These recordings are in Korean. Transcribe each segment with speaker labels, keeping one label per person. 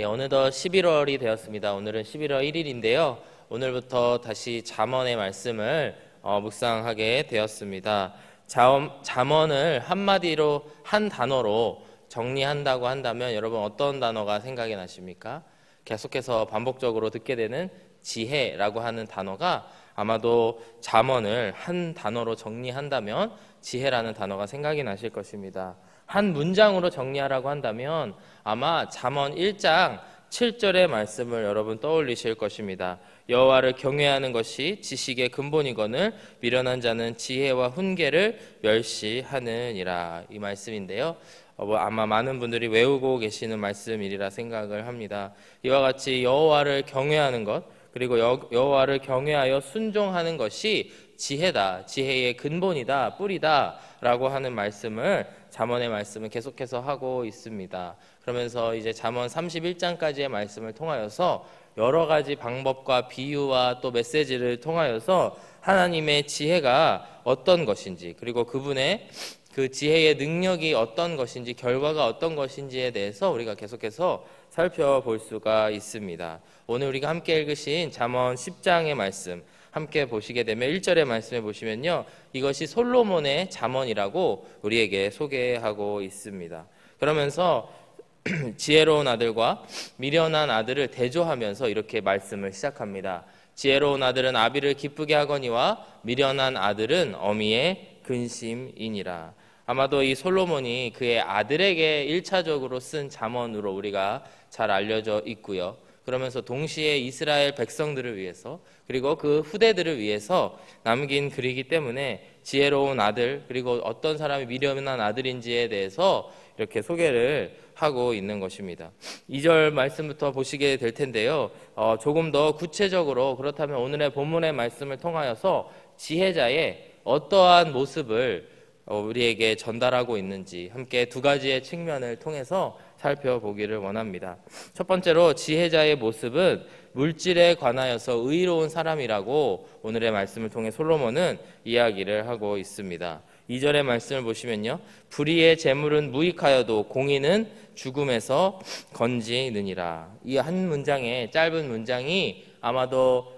Speaker 1: 어느덧 11월이 되었습니다. 오늘은 11월 1일인데요. 오늘부터 다시 잠언의 말씀을 묵상하게 되었습니다. 잠언을 한마디로 한 단어로 정리한다고 한다면 여러분 어떤 단어가 생각이 나십니까? 계속해서 반복적으로 듣게 되는 지혜라고 하는 단어가 아마도 잠언을 한 단어로 정리한다면 지혜라는 단어가 생각이 나실 것입니다. 한 문장으로 정리하라고 한다면 아마 잠언 1장 7절의 말씀을 여러분 떠올리실 것입니다. 여호와를 경외하는 것이 지식의 근본이거늘 미련한 자는 지혜와 훈계를 멸시하느니라, 이 말씀인데요. 아마 많은 분들이 외우고 계시는 말씀이리라 생각을 합니다. 이와 같이 여호와를 경외하는 것, 그리고 여호와를 경외하여 순종하는 것이 지혜다, 지혜의 근본이다, 뿌리다 라고 하는 말씀을 잠언의 말씀을 계속해서 하고 있습니다. 그러면서 이제 잠언 31장까지의 말씀을 통하여서 여러 가지 방법과 비유와 또 메시지를 통하여서 하나님의 지혜가 어떤 것인지, 그리고 그분의 그 지혜의 능력이 어떤 것인지, 결과가 어떤 것인지에 대해서 우리가 계속해서 살펴볼 수가 있습니다. 오늘 우리가 함께 읽으신 잠언 10장의 말씀 함께 보시게 되면 1절의 말씀에 보시면요, 이것이 솔로몬의 잠언이라고 우리에게 소개하고 있습니다. 그러면서 지혜로운 아들과 미련한 아들을 대조하면서 이렇게 말씀을 시작합니다. 지혜로운 아들은 아비를 기쁘게 하거니와 미련한 아들은 어미의 근심이니라. 아마도 이 솔로몬이 그의 아들에게 1차적으로 쓴 잠언으로 우리가 잘 알려져 있고요. 그러면서 동시에 이스라엘 백성들을 위해서, 그리고 그 후대들을 위해서 남긴 글이기 때문에 지혜로운 아들, 그리고 어떤 사람이 미련한 아들인지에 대해서 이렇게 소개를 하고 있는 것입니다. 2절 말씀부터 보시게 될 텐데요. 조금 더 구체적으로, 그렇다면 오늘의 본문의 말씀을 통하여서 지혜자의 어떠한 모습을 우리에게 전달하고 있는지 함께 두 가지의 측면을 통해서 살펴보기를 원합니다. 첫 번째로 지혜자의 모습은 물질에 관하여서 의로운 사람이라고 오늘의 말씀을 통해 솔로몬은 이야기를 하고 있습니다. 2절의 말씀을 보시면요, 불의의 재물은 무익하여도 공의는 죽음에서 건지느니라. 이 한 문장의 짧은 문장이 아마도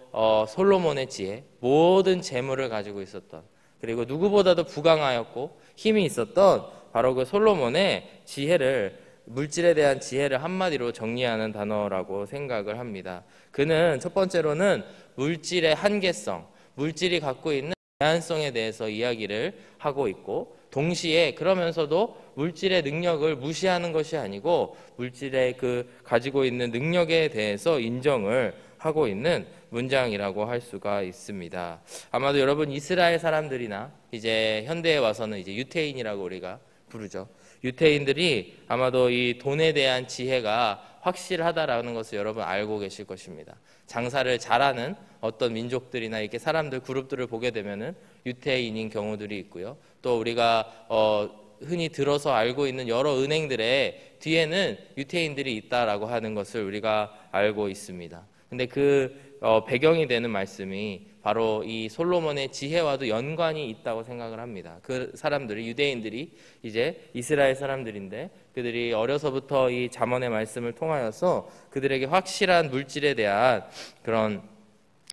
Speaker 1: 솔로몬의 지혜, 모든 재물을 가지고 있었던, 그리고 누구보다도 부강하였고 힘이 있었던 바로 그 솔로몬의 지혜를, 물질에 대한 지혜를 한마디로 정리하는 단어라고 생각을 합니다. 그는 첫 번째로는 물질의 한계성, 물질이 갖고 있는 제한성에 대해서 이야기를 하고 있고, 동시에 그러면서도 물질의 능력을 무시하는 것이 아니고 물질의 그 가지고 있는 능력에 대해서 인정을 하고 있는 문장이라고 할 수가 있습니다. 아마도 여러분 이스라엘 사람들이나 이제 현대에 와서는 이제 유태인이라고 우리가 부르죠. 유태인들이 아마도 이 돈에 대한 지혜가 확실하다라는 것을 여러분 알고 계실 것입니다. 장사를 잘하는 어떤 민족들이나 이렇게 사람들 그룹들을 보게 되면은 유태인인 경우들이 있고요. 또 우리가 흔히 들어서 알고 있는 여러 은행들의 뒤에는 유태인들이 있다라고 하는 것을 우리가 알고 있습니다. 근데 그 배경이 되는 말씀이 바로 이 솔로몬의 지혜와도 연관이 있다고 생각을 합니다. 그 사람들이, 유대인들이 이제 이스라엘 사람들인데 그들이 어려서부터 이 잠언의 말씀을 통하여서 그들에게 확실한 물질에 대한 그런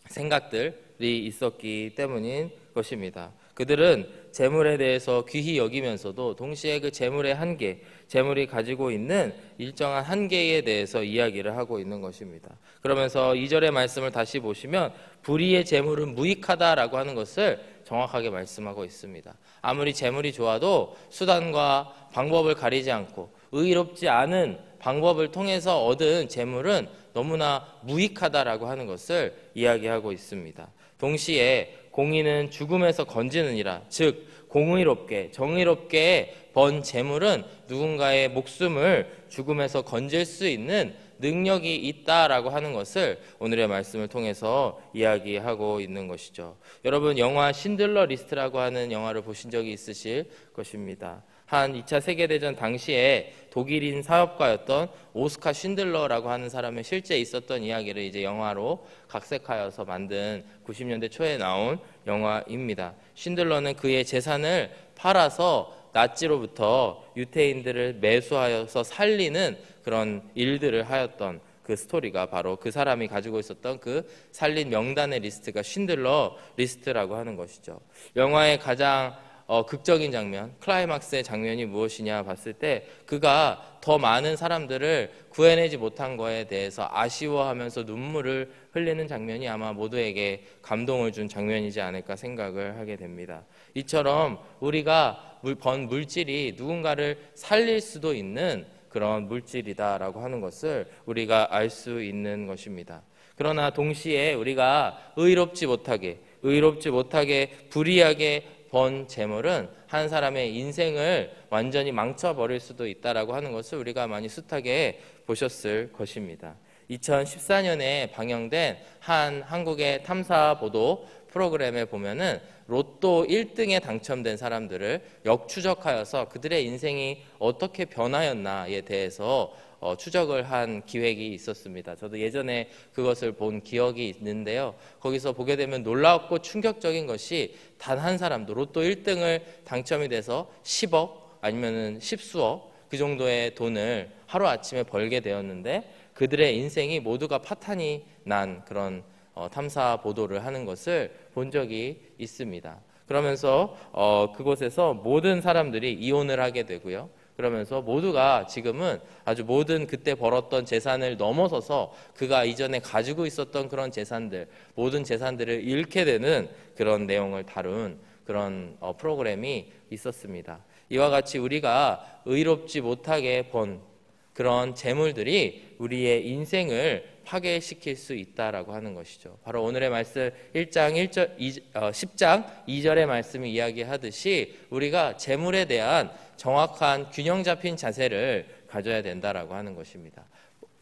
Speaker 1: 생각들이 있었기 때문인 것입니다. 그들은 재물에 대해서 귀히 여기면서도 동시에 그 재물의 한계, 재물이 가지고 있는 일정한 한계에 대해서 이야기를 하고 있는 것입니다. 그러면서 2절의 말씀을 다시 보시면 불의의 재물은 무익하다라고 하는 것을 정확하게 말씀하고 있습니다. 아무리 재물이 좋아도 수단과 방법을 가리지 않고 의롭지 않은 방법을 통해서 얻은 재물은 너무나 무익하다라고 하는 것을 이야기하고 있습니다. 동시에 공의는 죽음에서 건지느니라, 즉 공의롭게 정의롭게 번 재물은 누군가의 목숨을 죽음에서 건질 수 있는 능력이 있다라고 하는 것을 오늘의 말씀을 통해서 이야기하고 있는 것이죠. 여러분 영화 신들러 리스트라고 하는 영화를 보신 적이 있으실 것입니다. 한 2차 세계대전 당시에 독일인 사업가였던 오스카 신들러라고 하는 사람의 실제 있었던 이야기를 이제 영화로 각색하여서 만든 90년대 초에 나온 영화입니다. 신들러는 그의 재산을 팔아서 나치로부터 유태인들을 매수하여서 살리는 그런 일들을 하였던 그 스토리가 바로 그 사람이 가지고 있었던 그 살린 명단의 리스트가 쉰들러 리스트라고 하는 것이죠. 영화의 가장 극적인 장면, 클라이막스의 장면이 무엇이냐 봤을 때 그가 더 많은 사람들을 구해내지 못한 거에 대해서 아쉬워하면서 눈물을 흘리는 장면이 아마 모두에게 감동을 준 장면이지 않을까 생각을 하게 됩니다. 이처럼 우리가 번 물질이 누군가를 살릴 수도 있는 그런 물질이다라고 하는 것을 우리가 알 수 있는 것입니다. 그러나 동시에 우리가 의롭지 못하게 불의하게 번 재물은 한 사람의 인생을 완전히 망쳐버릴 수도 있다라고 하는 것을 우리가 많이 숱하게 보셨을 것입니다. 2014년에 방영된 한 한국의 탐사 보도 프로그램에 보면은 로또 1등에 당첨된 사람들을 역추적하여서 그들의 인생이 어떻게 변하였나에 대해서 추적을 한 기획이 있었습니다. 저도 예전에 그것을 본 기억이 있는데요. 거기서 보게 되면 놀랍고 충격적인 것이 단 한 사람도 로또 1등을 당첨이 돼서 10억 아니면은 10수억 그 정도의 돈을 하루아침에 벌게 되었는데 그들의 인생이 모두가 파탄이 난 그런 탐사 보도를 하는 것을 본 적이 있습니다. 그러면서 그곳에서 모든 사람들이 이혼을 하게 되고요. 그러면서 모두가 지금은 아주 모든 그때 벌었던 재산을 넘어서서 그가 이전에 가지고 있었던 그런 재산들, 모든 재산들을 잃게 되는 그런 내용을 다룬 그런 프로그램이 있었습니다. 이와 같이 우리가 의롭지 못하게 번 그런 재물들이 우리의 인생을 파괴시킬 수 있다라고 하는 것이죠. 바로 오늘의 말씀 10장 2절의 말씀이 이야기하듯이 우리가 재물에 대한 정확한 균형 잡힌 자세를 가져야 된다라고 하는 것입니다.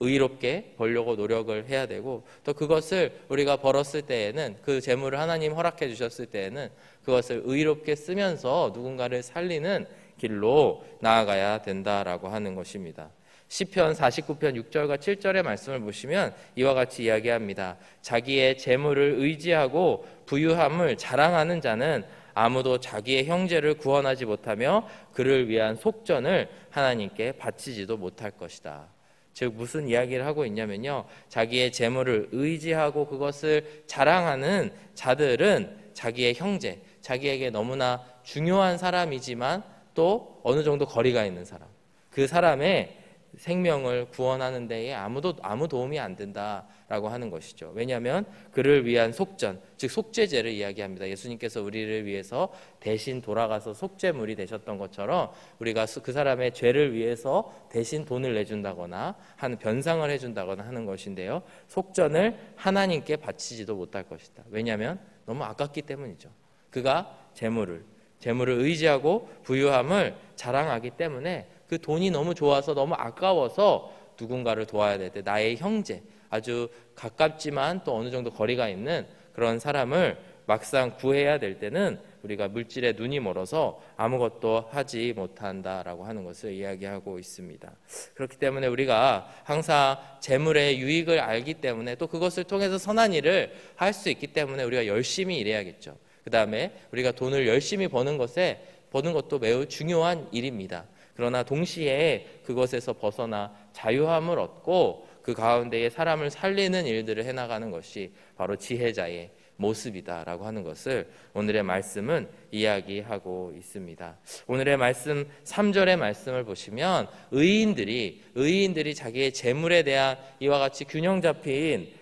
Speaker 1: 의롭게 벌려고 노력을 해야 되고 또 그것을 우리가 벌었을 때에는 그 재물을 하나님 허락해 주셨을 때에는 그것을 의롭게 쓰면서 누군가를 살리는 길로 나아가야 된다라고 하는 것입니다. 시편 49편 6절과 7절의 말씀을 보시면 이와 같이 이야기합니다. 자기의 재물을 의지하고 부유함을 자랑하는 자는 아무도 자기의 형제를 구원하지 못하며 그를 위한 속전을 하나님께 바치지도 못할 것이다. 즉 무슨 이야기를 하고 있냐면요. 자기의 재물을 의지하고 그것을 자랑하는 자들은 자기의 형제, 자기에게 너무나 중요한 사람이지만 또 어느 정도 거리가 있는 사람, 그 사람의 생명을 구원하는 데에 아무 도움이 안 된다라고 하는 것이죠. 왜냐하면 그를 위한 속전, 즉 속죄제를 이야기합니다. 예수님께서 우리를 위해서 대신 돌아가서 속죄물이 되셨던 것처럼 우리가 그 사람의 죄를 위해서 대신 돈을 내준다거나 하는 변상을 해준다거나 하는 것인데요. 속전을 하나님께 바치지도 못할 것이다. 왜냐하면 너무 아깝기 때문이죠. 그가 재물을 의지하고 부유함을 자랑하기 때문에 그 돈이 너무 좋아서 너무 아까워서 누군가를 도와야 될 때 나의 형제, 아주 가깝지만 또 어느 정도 거리가 있는 그런 사람을 막상 구해야 될 때는 우리가 물질에 눈이 멀어서 아무것도 하지 못한다라고 하는 것을 이야기하고 있습니다. 그렇기 때문에 우리가 항상 재물의 유익을 알기 때문에 또 그것을 통해서 선한 일을 할 수 있기 때문에 우리가 열심히 일해야겠죠. 그 다음에 우리가 돈을 열심히 버는 것도 매우 중요한 일입니다. 그러나 동시에 그것에서 벗어나 자유함을 얻고 그 가운데에 사람을 살리는 일들을 해나가는 것이 바로 지혜자의 모습이다라고 하는 것을 오늘의 말씀은 이야기하고 있습니다. 오늘의 말씀 3절의 말씀을 보시면 의인들이 자기의 재물에 대한 이와 같이 균형 잡힌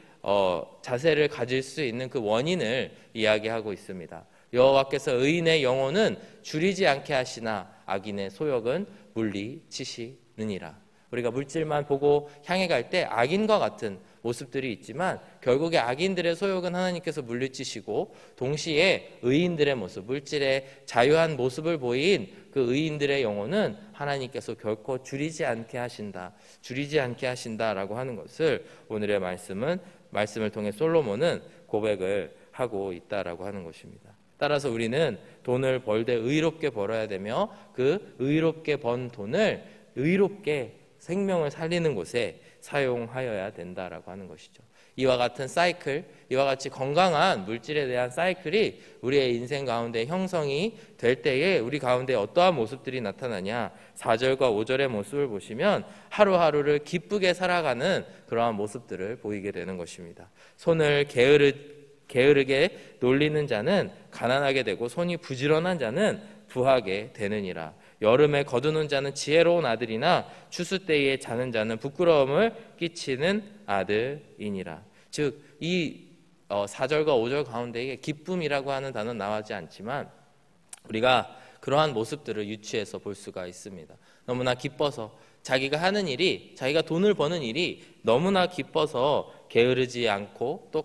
Speaker 1: 자세를 가질 수 있는 그 원인을 이야기하고 있습니다. 여호와께서 의인의 영혼은 줄이지 않게 하시나 악인의 소욕은 물리치시느니라. 우리가 물질만 보고 향해 갈 때 악인과 같은 모습들이 있지만 결국에 악인들의 소욕은 하나님께서 물리치시고 동시에 의인들의 모습, 물질의 자유한 모습을 보인 그 의인들의 영혼은 하나님께서 결코 줄이지 않게 하신다라고 하는 것을 오늘의 말씀을 통해 솔로몬은 고백을 하고 있다라고 하는 것입니다. 따라서 우리는 돈을 벌되 의롭게 벌어야 되며 그 의롭게 번 돈을 의롭게 생명을 살리는 곳에 사용하여야 된다라고 하는 것이죠. 이와 같은 사이클, 이와 같이 건강한 물질에 대한 사이클이 우리의 인생 가운데 형성이 될 때에 우리 가운데 어떠한 모습들이 나타나냐, 4절과 5절의 모습을 보시면 하루하루를 기쁘게 살아가는 그러한 모습들을 보이게 되는 것입니다. 손을 게으르게 놀리는 자는 가난하게 되고 손이 부지런한 자는 부하게 되느니라. 여름에 거두는 자는 지혜로운 아들이나 추수 때에 자는 자는 부끄러움을 끼치는 아들이니라. 즉, 이 4절과 5절 가운데에 기쁨이라고 하는 단어는 나오지 않지만 우리가 그러한 모습들을 유추해서 볼 수가 있습니다. 너무나 기뻐서 자기가 하는 일이, 자기가 돈을 버는 일이 너무나 기뻐서 게으르지 않고 또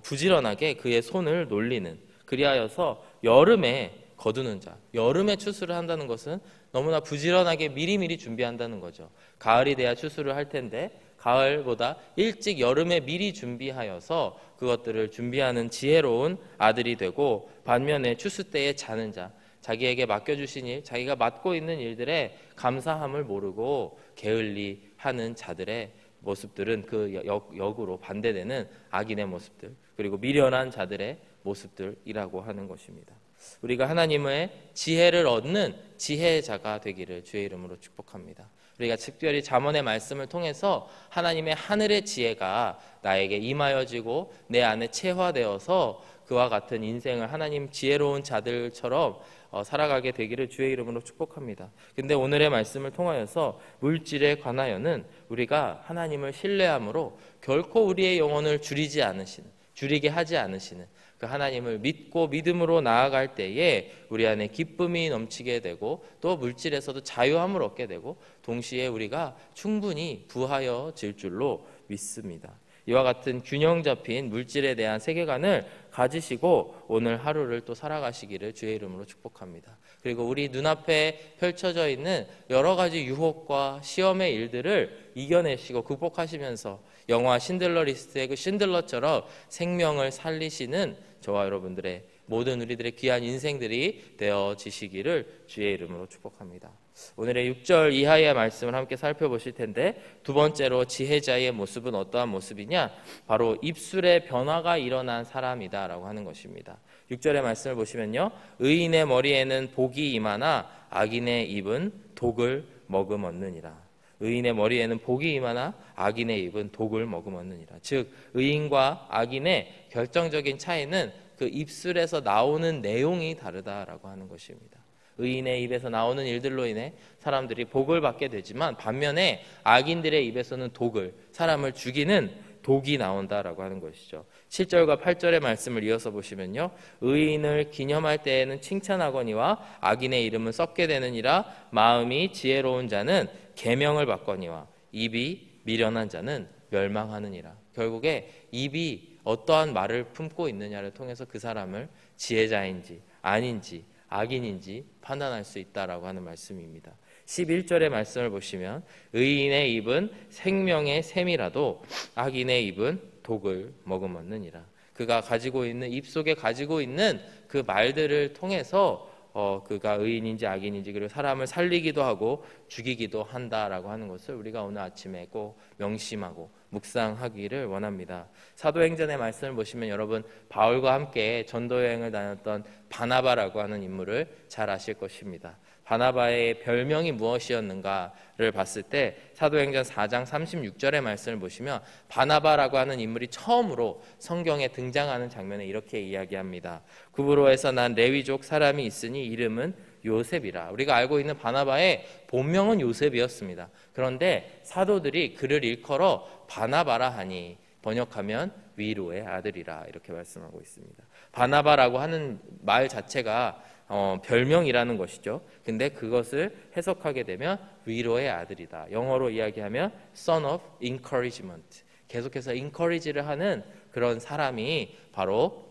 Speaker 1: 부지런하게 그의 손을 놀리는, 그리하여서 여름에 거두는 자, 여름에 추수를 한다는 것은 너무나 부지런하게 미리미리 준비한다는 거죠. 가을이 돼야 추수를 할 텐데 가을보다 일찍 여름에 미리 준비하여서 그것들을 준비하는 지혜로운 아들이 되고, 반면에 추수 때에 자는 자, 자기에게 맡겨주신 일, 자기가 맡고 있는 일들에 감사함을 모르고 게을리 하는 자들의 모습들은 그 역으로 반대되는 악인의 모습들, 그리고 미련한 자들의 모습들이라고 하는 것입니다. 우리가 하나님의 지혜를 얻는 지혜자가 되기를 주의 이름으로 축복합니다. 우리가 특별히 잠언의 말씀을 통해서 하나님의 하늘의 지혜가 나에게 임하여지고 내 안에 체화되어서 그와 같은 인생을 하나님 지혜로운 자들처럼 살아가게 되기를 주의 이름으로 축복합니다. 근데 오늘의 말씀을 통하여서 물질에 관하여는 우리가 하나님을 신뢰함으로 결코 우리의 영혼을 줄이게 하지 않으시는 그 하나님을 믿고 믿음으로 나아갈 때에 우리 안에 기쁨이 넘치게 되고 또 물질에서도 자유함을 얻게 되고 동시에 우리가 충분히 부하여질 줄로 믿습니다. 이와 같은 균형 잡힌 물질에 대한 세계관을 가지시고 오늘 하루를 또 살아가시기를 주의 이름으로 축복합니다. 그리고 우리 눈앞에 펼쳐져 있는 여러 가지 유혹과 시험의 일들을 이겨내시고 극복하시면서 영화 신들러 리스트의 그 신들러처럼 생명을 살리시는 저와 여러분들의 모든 우리들의 귀한 인생들이 되어지시기를 주의 이름으로 축복합니다. 오늘의 6절 이하의 말씀을 함께 살펴보실 텐데, 두 번째로 지혜자의 모습은 어떠한 모습이냐? 바로 입술의 변화가 일어난 사람이다 라고 하는 것입니다. 6절의 말씀을 보시면요, 의인의 머리에는 복이 임하나 악인의 입은 독을 머금었느니라. 의인의 머리에는 복이 임하나 악인의 입은 독을 머금었느니라. 즉, 의인과 악인의 결정적인 차이는 그 입술에서 나오는 내용이 다르다라고 하는 것입니다. 의인의 입에서 나오는 일들로 인해 사람들이 복을 받게 되지만 반면에 악인들의 입에서는 사람을 죽이는 독이 나온다라고 하는 것이죠. 7절과 8절의 말씀을 이어서 보시면요, 의인을 기념할 때에는 칭찬하거니와 악인의 이름은 썩게 되느니라. 마음이 지혜로운 자는 계명을 받거니와 입이 미련한 자는 멸망하느니라. 결국에 입이 어떠한 말을 품고 있느냐를 통해서 그 사람을 지혜자인지 아닌지 악인인지 판단할 수 있다라고 하는 말씀입니다. 11절의 말씀을 보시면 의인의 입은 생명의 샘이라도 악인의 입은 독을 머금었느니라. 그가 가지고 있는 입 속에 가지고 있는 그 말들을 통해서 그가 의인인지 악인인지 그리고 사람을 살리기도 하고 죽이기도 한다라고 하는 것을 우리가 오늘 아침에 꼭 명심하고 묵상하기를 원합니다. 사도행전의 말씀을 보시면 여러분 바울과 함께 전도여행을 다녔던 바나바라고 하는 인물을 잘 아실 것입니다. 바나바의 별명이 무엇이었는가를 봤을 때 사도행전 4장 36절의 말씀을 보시면 바나바라고 하는 인물이 처음으로 성경에 등장하는 장면에 이렇게 이야기합니다. 구브로에서 난 레위족 사람이 있으니 이름은 요셉이라. 우리가 알고 있는 바나바의 본명은 요셉이었습니다. 그런데 사도들이 그를 일컬어 바나바라 하니 번역하면 위로의 아들이라 이렇게 말씀하고 있습니다. 바나바라고 하는 말 자체가 별명이라는 것이죠. 근데 그것을 해석하게 되면 위로의 아들이다. 영어로 이야기하면 son of encouragement. 계속해서 encourage를 하는 그런 사람이 바로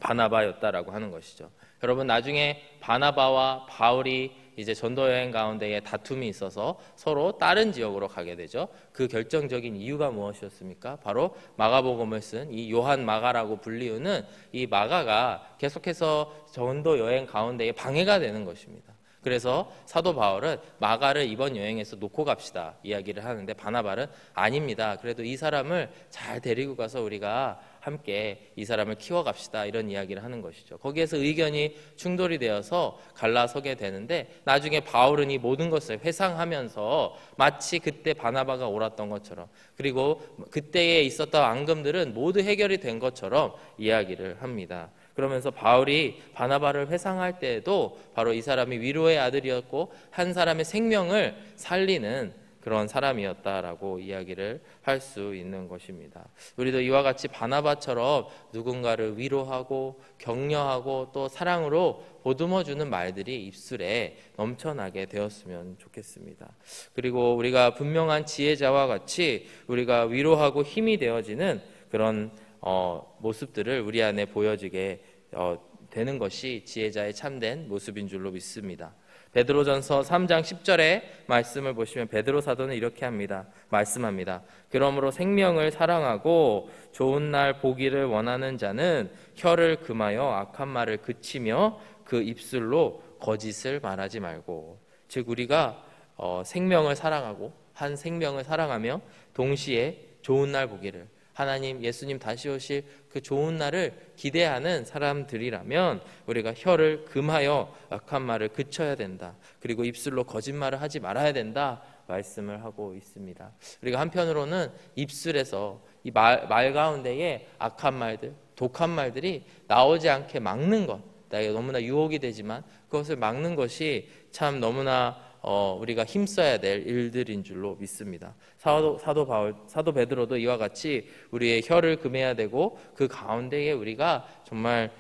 Speaker 1: 바나바였다라고 하는 것이죠. 여러분 나중에 바나바와 바울이 이제 전도여행 가운데에 다툼이 있어서 서로 다른 지역으로 가게 되죠. 그 결정적인 이유가 무엇이었습니까? 바로 마가복음을 쓴 이 요한 마가라고 불리우는 이 마가가 계속해서 전도여행 가운데에 방해가 되는 것입니다. 그래서 사도 바울은 마가를 이번 여행에서 놓고 갑시다 이야기를 하는데, 바나바는 아닙니다. 그래도 이 사람을 잘 데리고 가서 우리가 함께 이 사람을 키워갑시다, 이런 이야기를 하는 것이죠. 거기에서 의견이 충돌이 되어서 갈라서게 되는데, 나중에 바울은 이 모든 것을 회상하면서 마치 그때 바나바가 옳았던 것처럼, 그리고 그때에 있었던 앙금들은 모두 해결이 된 것처럼 이야기를 합니다. 그러면서 바울이 바나바를 회상할 때에도 바로 이 사람이 위로의 아들이었고 한 사람의 생명을 살리는 그런 사람이었다라고 이야기를 할 수 있는 것입니다. 우리도 이와 같이 바나바처럼 누군가를 위로하고 격려하고 또 사랑으로 보듬어주는 말들이 입술에 넘쳐나게 되었으면 좋겠습니다. 그리고 우리가 분명한 지혜자와 같이 우리가 위로하고 힘이 되어지는 그런 모습들을 우리 안에 보여지게 되는 것이 지혜자의 참된 모습인 줄로 믿습니다. 베드로전서 3장 10절의 말씀을 보시면 베드로 사도는 이렇게 말씀합니다. 그러므로 생명을 사랑하고 좋은 날 보기를 원하는 자는 혀를 금하여 악한 말을 그치며 그 입술로 거짓을 말하지 말고. 즉 우리가 생명을 사랑하고 한 생명을 사랑하며 동시에 좋은 날 보기를, 하나님, 예수님 다시 오실 그 좋은 날을 기대하는 사람들이라면 우리가 혀를 금하여 악한 말을 그쳐야 된다. 그리고 입술로 거짓말을 하지 말아야 된다 말씀을 하고 있습니다. 우리가 한편으로는 입술에서 이 말 가운데에 악한 말들, 독한 말들이 나오지 않게 막는 것, 나에게 너무나 유혹이 되지만 그것을 막는 것이 참 너무나 우리가 힘써야 될 일들인 줄로 믿습니다. 사도 베드로도 이와 같이 우리의 혀를 금해야 되고 그 가운데에 우리가 정말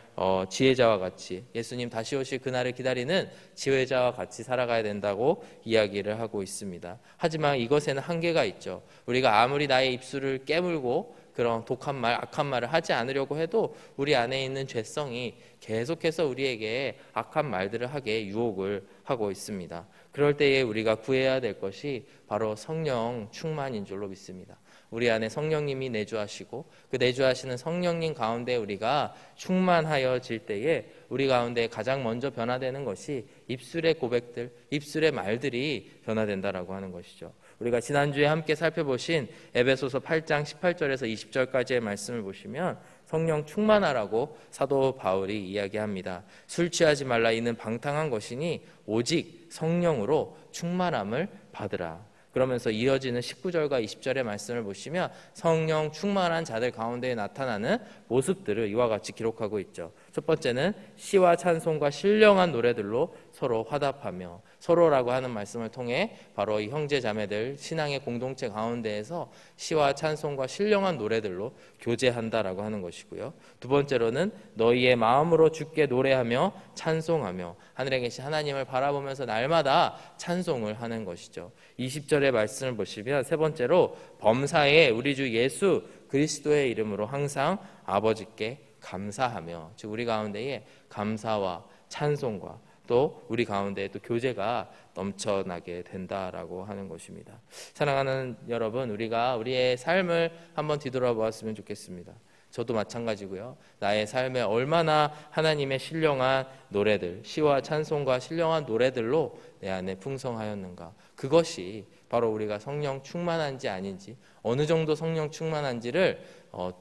Speaker 1: 지혜자와 같이 예수님 다시 오실 그날을 기다리는 지혜자와 같이 살아가야 된다고 이야기를 하고 있습니다. 하지만 이것에는 한계가 있죠. 우리가 아무리 나의 입술을 깨물고 그런 독한 말, 악한 말을 하지 않으려고 해도 우리 안에 있는 죄성이 계속해서 우리에게 악한 말들을 하게 유혹을 하고 있습니다. 그럴 때에 우리가 구해야 될 것이 바로 성령 충만인 줄로 믿습니다. 우리 안에 성령님이 내주하시고 그 내주하시는 성령님 가운데 우리가 충만하여질 때에 우리 가운데 가장 먼저 변화되는 것이 입술의 고백들, 입술의 말들이 변화된다라고 하는 것이죠. 우리가 지난주에 함께 살펴보신 에베소서 8장 18절에서 20절까지의 말씀을 보시면 성령 충만하라고 사도 바울이 이야기합니다. 술 취하지 말라, 이는 방탕한 것이니 오직 성령으로 충만함을 받으라. 그러면서 이어지는 19절과 20절의 말씀을 보시면 성령 충만한 자들 가운데 나타나는 모습들을 이와 같이 기록하고 있죠. 첫 번째는 시와 찬송과 신령한 노래들로 서로 화답하며, 서로라고 하는 말씀을 통해 바로 이 형제 자매들 신앙의 공동체 가운데에서 시와 찬송과 신령한 노래들로 교제한다라고 하는 것이고요. 두 번째로는 너희의 마음으로 주께 노래하며 찬송하며, 하늘에 계신 하나님을 바라보면서 날마다 찬송을 하는 것이죠. 20절의 말씀을 보시면 세 번째로 범사에 우리 주 예수 그리스도의 이름으로 항상 아버지께 감사하며, 즉 우리 가운데에 감사와 찬송과 또 우리 가운데 또 교제가 넘쳐나게 된다라고 하는 것입니다. 사랑하는 여러분, 우리가 우리의 삶을 한번 뒤돌아보았으면 좋겠습니다. 저도 마찬가지고요. 나의 삶에 얼마나 하나님의 신령한 노래들, 시와 찬송과 신령한 노래들로 내 안에 풍성하였는가. 그것이 바로 우리가 성령 충만한지 아닌지, 어느 정도 성령 충만한지를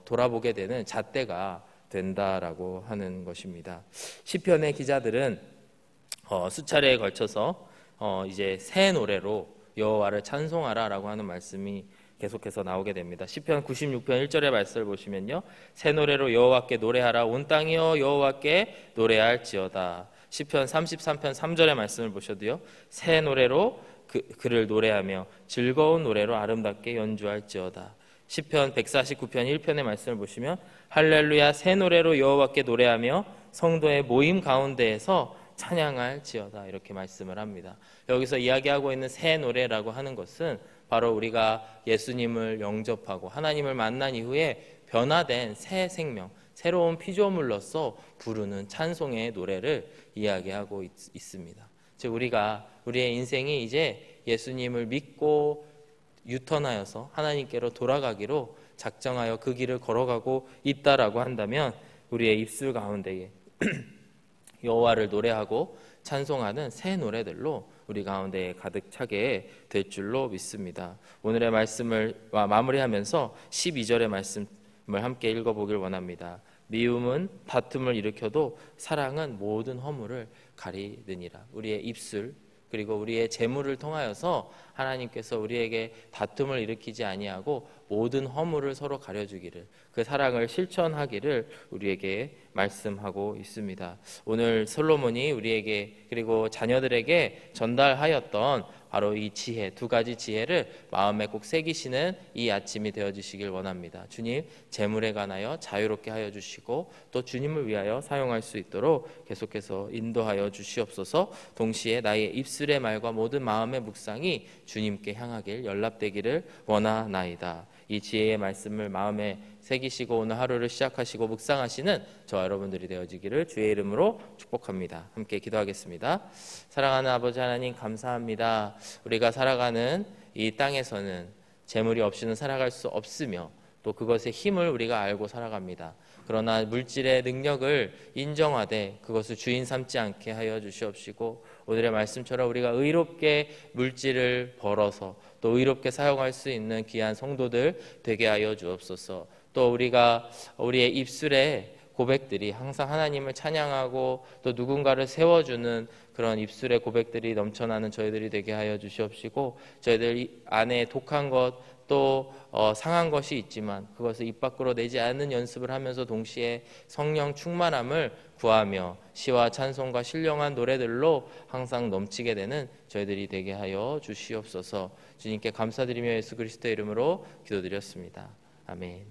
Speaker 1: 돌아보게 되는 잣대가 된다라고 하는 것입니다. 시편의 기자들은 수차례에 걸쳐서 이제 새 노래로 여호와를 찬송하라라고 하는 말씀이 계속해서 나오게 됩니다. 시편 96편 1절의 말씀을 보시면요, 새 노래로 여호와께 노래하라, 온 땅이여 여호와께 노래할지어다. 시편 33편 3절의 말씀을 보셔도요, 새 노래로 그를 노래하며 즐거운 노래로 아름답게 연주할지어다. 시편 149편 1편의 말씀을 보시면 할렐루야, 새 노래로 여호와께 노래하며 성도의 모임 가운데에서 찬양할지어다, 이렇게 말씀을 합니다. 여기서 이야기하고 있는 새 노래라고 하는 것은 바로 우리가 예수님을 영접하고 하나님을 만난 이후에 변화된 새 생명, 새로운 피조물로서 부르는 찬송의 노래를 이야기하고 있습니다. 즉 우리의 인생이 이제 예수님을 믿고 유턴하여서 하나님께로 돌아가기로 작정하여 그 길을 걸어가고 있다라고 한다면 우리의 입술 가운데에 여호와를 노래하고 찬송하는 새 노래들로 우리 가운데 가득 차게 될 줄로 믿습니다. 오늘의 말씀을 마무리하면서 12절의 말씀을 함께 읽어보길 원합니다. 미움은 다툼을 일으켜도 사랑은 모든 허물을 가리느니라. 우리의 입술 그리고 우리의 재물을 통하여서 하나님께서 우리에게 다툼을 일으키지 아니하고 모든 허물을 서로 가려주기를, 그 사랑을 실천하기를 우리에게 말씀하고 있습니다. 오늘 솔로몬이 우리에게 그리고 자녀들에게 전달하였던 바로 이 지혜, 두 가지 지혜를 마음에 꼭 새기시는 이 아침이 되어주시길 원합니다. 주님, 재물에 관하여 자유롭게 하여 주시고 또 주님을 위하여 사용할 수 있도록 계속해서 인도하여 주시옵소서. 동시에 나의 입술의 말과 모든 마음의 묵상이 주님께 향하길 연락되기를 원하나이다. 이 지혜의 말씀을 마음에 새기시고 오늘 하루를 시작하시고 묵상하시는 저와 여러분들이 되어지기를 주의 이름으로 축복합니다. 함께 기도하겠습니다. 사랑하는 아버지 하나님, 감사합니다. 우리가 살아가는 이 땅에서는 재물이 없이는 살아갈 수 없으며 또 그것의 힘을 우리가 알고 살아갑니다. 그러나 물질의 능력을 인정하되 그것을 주인 삼지 않게 하여 주시옵시고 오늘의 말씀처럼 우리가 의롭게 물질을 벌어서 또 의롭게 사용할 수 있는 귀한 성도들 되게 하여 주옵소서. 또 우리가 우리의 입술에 고백들이 항상 하나님을 찬양하고 또 누군가를 세워주는 그런 입술의 고백들이 넘쳐나는 저희들이 되게 하여 주시옵시고 저희들 안에 독한 것 또 상한 것이 있지만 그것을 입 밖으로 내지 않는 연습을 하면서 동시에 성령 충만함을 구하며 시와 찬송과 신령한 노래들로 항상 넘치게 되는 저희들이 되게 하여 주시옵소서. 주님께 감사드리며 예수 그리스도의 이름으로 기도드렸습니다. 아멘.